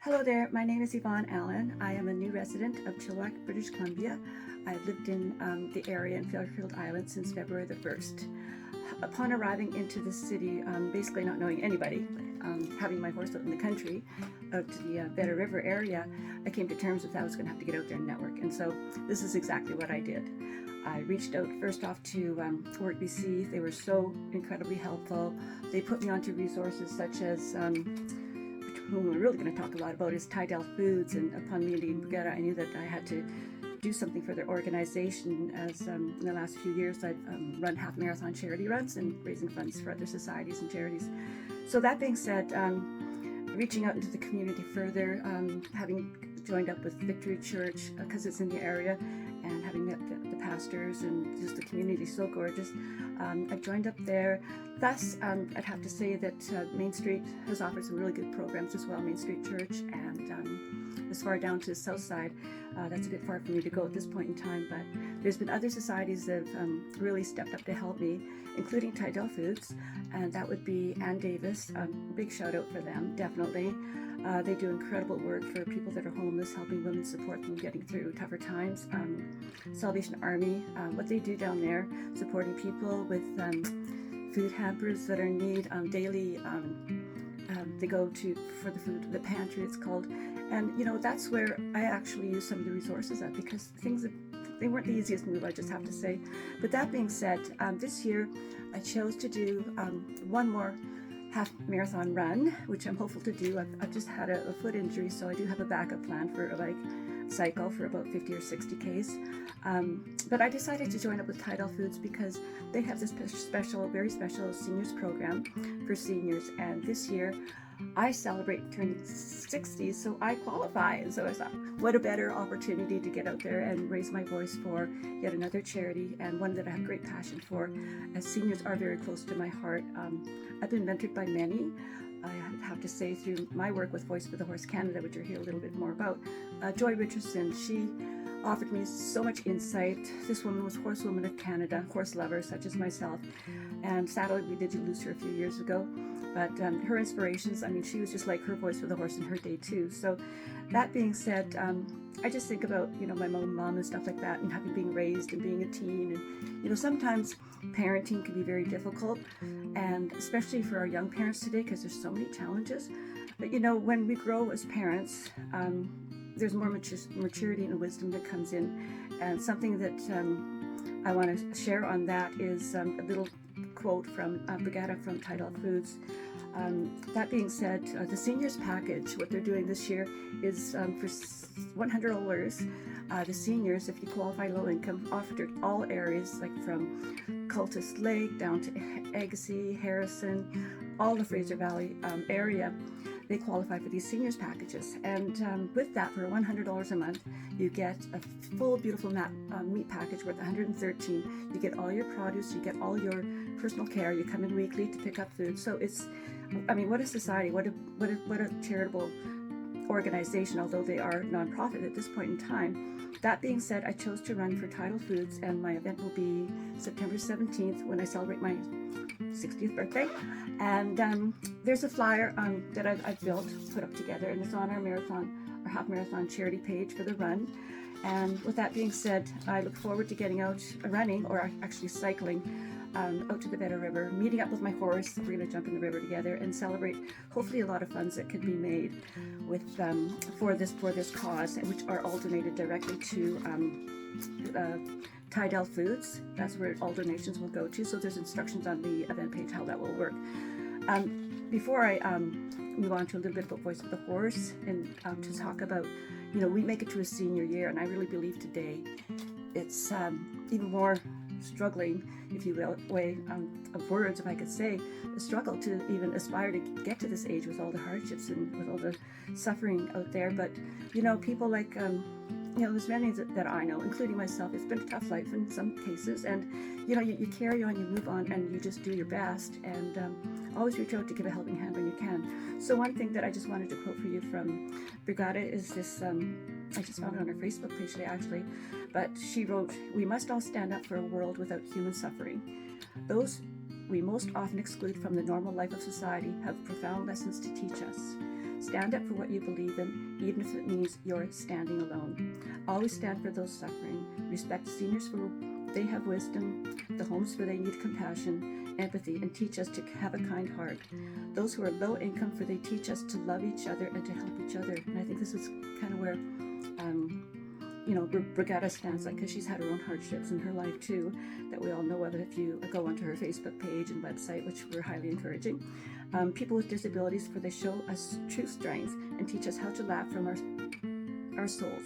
Hello there, my name is Yvonne Allen. I am a new resident of Chilliwack, British Columbia. I've lived in the area in Fairfield Island since February the 1st. Upon arriving into the city, basically not knowing anybody, having my horse out in the country, out to the Better River area, I came to terms with I was going to have to get out there and network. And so this is exactly what I did. I reached out first off to Work BC. They were so incredibly helpful. They put me onto resources such as whom we're really going to talk a lot about is Tydell Foods, and upon meeting Brigada, I knew that I had to do something for their organization, as in the last few years I've run half marathon charity runs and raising funds for other societies and charities. So that being said, reaching out into the community further, having joined up with Victory Church because it's in the area, and having met the pastors and just the community so gorgeous, I've joined up there. Thus, I'd have to say that Main Street has offered some really good programs as well, Main Street Church, and as far down to the south side, that's a bit far for me to go at this point in time, but there's been other societies that have really stepped up to help me, including Tydell Foods, and that would be Ann Davis. Big shout out for them, definitely. They do incredible work for people that are homeless, helping women, support them getting through tougher times. Salvation Army, what they do down there, supporting people with food hampers that are in need daily. They go to for the food, the pantry it's called, and that's where I actually use some of the resources at, because they weren't the easiest move, I just have to say. But that being said, this year I chose to do one more half marathon run, which I'm hopeful to do. I've just had a foot injury, so I do have a backup plan for a bike cycle for about 50 or 60 Ks. But I decided to join up with Tydell Foods because they have this special, very special seniors program for seniors, and this year I celebrate turning 60, so I qualify. And so I thought, what a better opportunity to get out there and raise my voice for yet another charity, and one that I have great passion for, as seniors are very close to my heart. I've been mentored by many. I have to say, through my work with Voice for the Horse Canada, which you'll hear a little bit more about, Joy Richardson, she offered me so much insight. This woman was Horsewoman of Canada, horse lover such as myself, and sadly we did lose her a few years ago. But her inspirations, I mean, she was just like her Voice for the Horse in her day too. So that being said, I just think about, my mom and stuff like that, and having been raised and being a teen, and, sometimes parenting can be very difficult, and especially for our young parents today, because there's so many challenges. But, when we grow as parents, there's more maturity and wisdom that comes in. And something that I want to share on that is a little quote from Brigada from Tydell Foods. That being said, the seniors package, what they're doing this year is for $100. The seniors, if you qualify low income, offered to all areas, like from Cultus Lake down to Agassiz, Harrison, all the Fraser Valley area. They qualify for these seniors packages, and with that, for $100 a month, you get a full beautiful meat package worth $113. You get all your produce, you get all your personal care. You come in weekly to pick up food. So it's, what a society, what a charitable organization, although they are nonprofit at this point in time. That being said, I chose to run for Tydell Foods, and my event will be September 17th, when I celebrate my 60th birthday. And there's a flyer that I've built, put up together, and it's on our half marathon charity page for the run. And with that being said, I look forward to getting out running, or actually cycling, out to the Better River, meeting up with my horse. We're going to jump in the river together and celebrate, hopefully, a lot of funds that could be made with for this cause, which are all donated directly to Tydell Foods. That's where all donations will go to. So there's instructions on the event page how that will work. Before I move on to a little bit about Voice of the Horse, and to talk about, we make it to a senior year, and I really believe today it's even more struggling, if you will, way of words, if I could say, a struggle to even aspire to get to this age with all the hardships and with all the suffering out there. But people like there's many that I know, including myself. It's been a tough life in some cases, and you carry on, you move on, and you just do your best, and always reach out to give a helping hand when you can. So one thing that I just wanted to quote for you from Brigada is this, I just found it on her Facebook page today, actually, but she wrote, "We must all stand up for a world without human suffering. Those we most often exclude from the normal life of society have profound lessons to teach us. Stand up for what you believe in, even if it means you're standing alone. Always stand for those suffering. Respect seniors for they have wisdom, the homes where they need compassion, empathy, and teach us to have a kind heart. Those who are low income, for they teach us to love each other and to help each other. And I think this is kind of where Brigada stands, like, because she's had her own hardships in her life too, that we all know of if you go onto her Facebook page and website, which we're highly encouraging. People with disabilities, for they show us true strength and teach us how to laugh from our souls.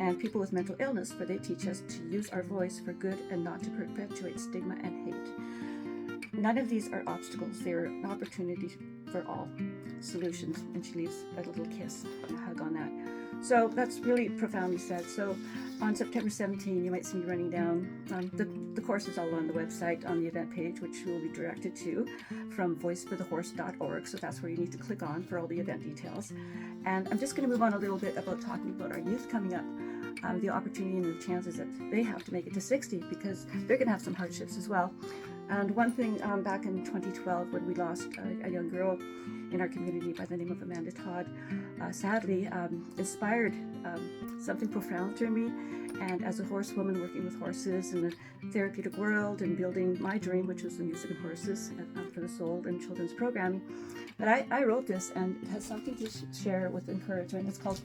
And people with mental illness, for they teach us to use our voice for good and not to perpetuate stigma and hate. None of these are obstacles. They are opportunities for all solutions. And she leaves a little kiss and a hug on that. So that's really profoundly said. So on September 17, you might see me running down. The course is all on the website on the event page, which you will be directed to from voiceforthehorse.org. So that's where you need to click on for all the event details. And I'm just going to move on a little bit about talking about our youth coming up. The opportunity and the chances that they have to make it to 60, because they're going to have some hardships as well. And one thing, back in 2012, when we lost a young girl in our community by the name of Amanda Todd, sadly inspired something profound to me. And as a horsewoman working with horses in the therapeutic world and building my dream, which was the music and horses for the soul and children's programming, but I wrote this, and it has something to share with encouragement. It's called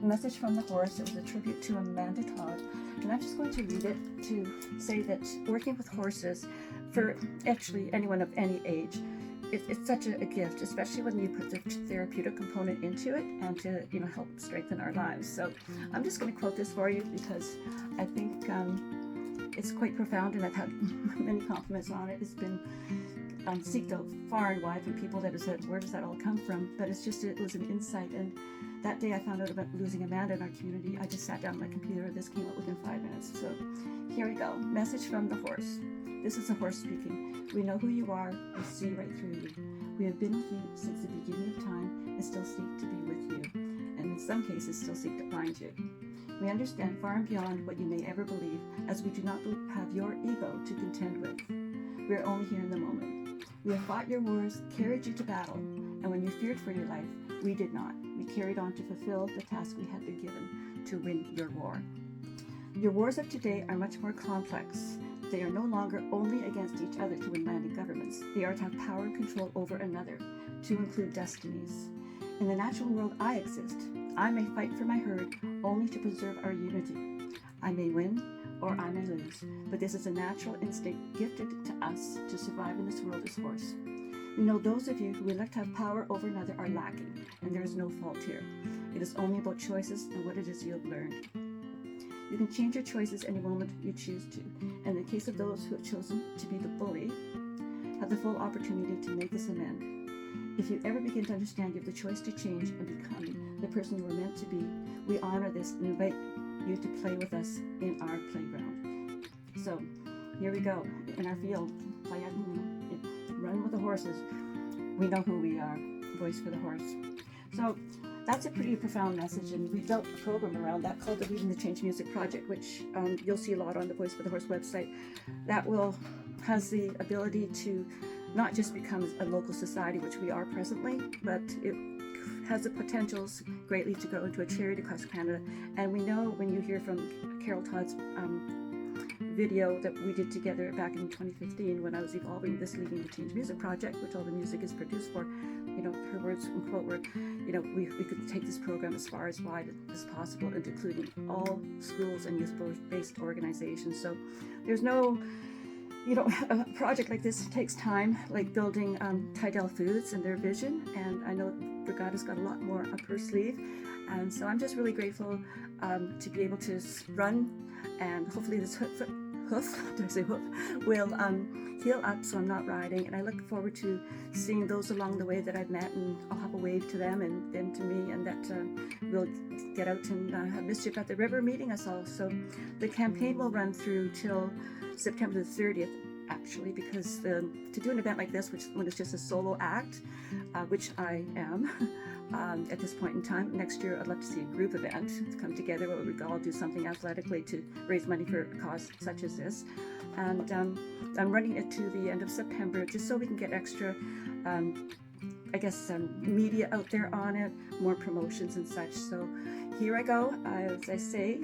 Message from the Horse. It was a tribute to Amanda Todd. And I'm just going to read it to say that working with horses, for actually anyone of any age, it's such a gift, especially when you put the therapeutic component into it and to help strengthen our lives. So I'm just going to quote this for you because I think it's quite profound, and I've had many compliments on it. It's been seeked out far and wide from people that have said, where does that all come from? But it was an insight. And that day I found out about losing Amanda in our community. I just sat down on my computer. This came out within 5 minutes. So here we go. Message from the horse. This is the horse speaking. We know who you are. We see right through you. We have been with you since the beginning of time and still seek to be with you. And in some cases, still seek to find you. We understand far and beyond what you may ever believe, as we do not have your ego to contend with. We are only here in the moment. We have fought your wars, carried you to battle, and when you feared for your life, we did not. We carried on to fulfill the task we had been given, to win your war. Your wars of today are much more complex. They are no longer only against each other to win land and governments. They are to have power and control over another, to include destinies. In the natural world I exist. I may fight for my herd only to preserve our unity. I may win or I may lose, but this is a natural instinct gifted to us to survive in this world as horse. We know those of you who elect to have power over another are lacking, and there is no fault here. It is only about choices and what it is you have learned. You can change your choices any moment you choose to, and in the case of those who have chosen to be the bully, have the full opportunity to make this amend. If you ever begin to understand you have the choice to change and become the person you were meant to be, we honor this and invite you to play with us in our playground. So here we go, in our field, run with the horses. We know who we are, voice for the horse. So that's a pretty profound message, and we built a program around that called the Leading the Change Music Project, which you'll see a lot on the Voice for the Horse website. That has the ability to not just become a local society, which we are presently, but it has the potentials greatly to grow into a charity across Canada. And we know when you hear from Carol Todd's video that we did together back in 2015 when I was evolving this Leading the Change Music Project, which all the music is produced for, her words and quote were, we could take this program as far as wide as possible, and including all schools and youth-based organizations. So there's no, a project like this takes time, like building Tidal Foods and their vision, and I know Brigada's got a lot more up her sleeve, and so I'm just really grateful to be able to run, and hopefully this hoof will heal up so I'm not riding, and I look forward to seeing those along the way that I've met, and I'll have a wave to them and them to me, and that we'll get out and have Mischief at the River meeting us all. So the campaign will run through till September the 30th, actually, because to do an event like this, when it's just a solo act, which I am at this point in time, next year I'd love to see a group event to come together where we all do something athletically to raise money for a cause such as this. And I'm running it to the end of September just so we can get extra I guess, media out there on it, more promotions and such. So here I go. As I say,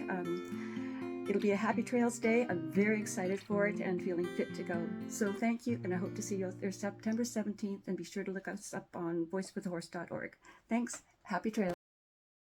it'll be a happy Trails Day. I'm very excited for it and feeling fit to go. So thank you, and I hope to see you out there September 17th, and be sure to look us up on voicewithahorse.org. Thanks. Happy trails.